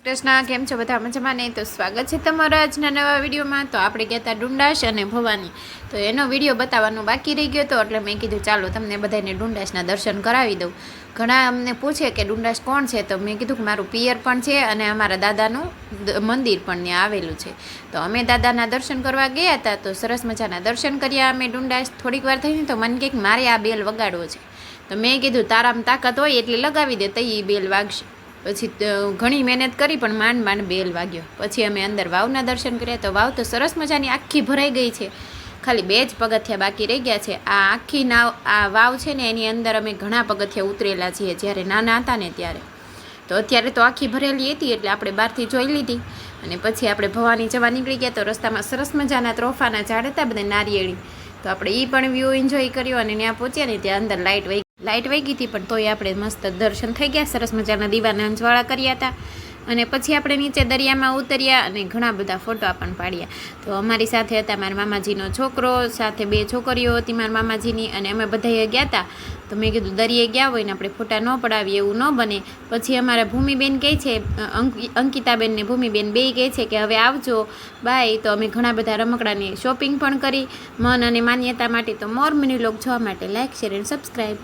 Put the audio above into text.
કૃષ્ણ કેમ છો બધા મજામાં? નહીં તો સ્વાગત છે તમારા આજના નવા વિડીયોમાં. તો આપણે ગયા હતા ડુંડાશ અને ભવાની, તો એનો વિડીયો બતાવવાનો બાકી રહી ગયો હતો, એટલે મેં કીધું ચાલો તમને બધાને ડુંડાશના દર્શન કરાવી દઉં. ઘણા અમને પૂછે કે ડુંડાશ કોણ છે, તો મેં કીધું કે મારું પિયર પણ છે અને અમારા દાદાનું મંદિર પણ ત્યાં આવેલું છે. તો અમે દાદાના દર્શન કરવા ગયા હતા, તો સરસ મજાના દર્શન કર્યા અમે ડુંડાશ. થોડીક વાર થઈને તો મને કંઈક મારે આ બેલ વગાડવો છે, તો મેં કીધું તારામાં તાકાત હોય એટલે લગાવી દે, તઈ બેલ વાગશે. પછી ઘણી મહેનત કરી પણ માંડ બેલ વાગ્યો. પછી અમે અંદર વાવના દર્શન કર્યા, તો વાવ તો સરસ મજાની આખી ભરાઈ ગઈ છે, ખાલી 2 જ પગથિયા બાકી રહી ગયા છે. આ આખી આ વાવ છે ને, એની અંદર અમે ઘણા પગથિયા ઉતરેલા છીએ જ્યારે નાના હતા ને ત્યારે. તો અત્યારે તો આખી ભરેલી હતી એટલે આપણે બહારથી જોઈ લીધી, અને પછી આપણે ભવાની જવા નીકળી ગયા. તો રસ્તામાં સરસ મજાના ત્રોફાના ઝાડ હતા બધા નારિયેળી, તો આપણે એ પણ વ્યૂ એન્જોય કર્યો. અને ત્યાં પહોંચ્યા ને ત્યાં અંદર લાઇટ વહી ગઈ હતી, પણ તોય આપણે મસ્ત દર્શન થઈ ગયા. સરસ મજાના દીવાના અંજવાળા કર્યા હતા, અને પછી આપણે નીચે દરિયામાં ઉતર્યા અને ઘણા બધા ફોટા પણ પાડ્યા. તો અમારી સાથે હતા મારા મામાજીનો છોકરો, સાથે 2 છોકરીઓ હતી મારા મામાજીની, અને અમે બધાએ ગયા હતા. તો મેં કીધું દરિયે ગયા હોય ને આપણે ફોટા ન પડાવીએ, એવું ન બને. પછી અમારા ભૂમિબેન કહે છે, અંકિતાબેન ને ભૂમિબેન બેય કહે છે કે હવે આવજો બાય. તો અમે ઘણા બધા રમકડાની શોપિંગ પણ કરી મન અને માન્યતા માટે. તો મોર મિની વ્લોગ જોવા માટે લાઇક, શેર એન્ડ સબસ્ક્રાઈબ.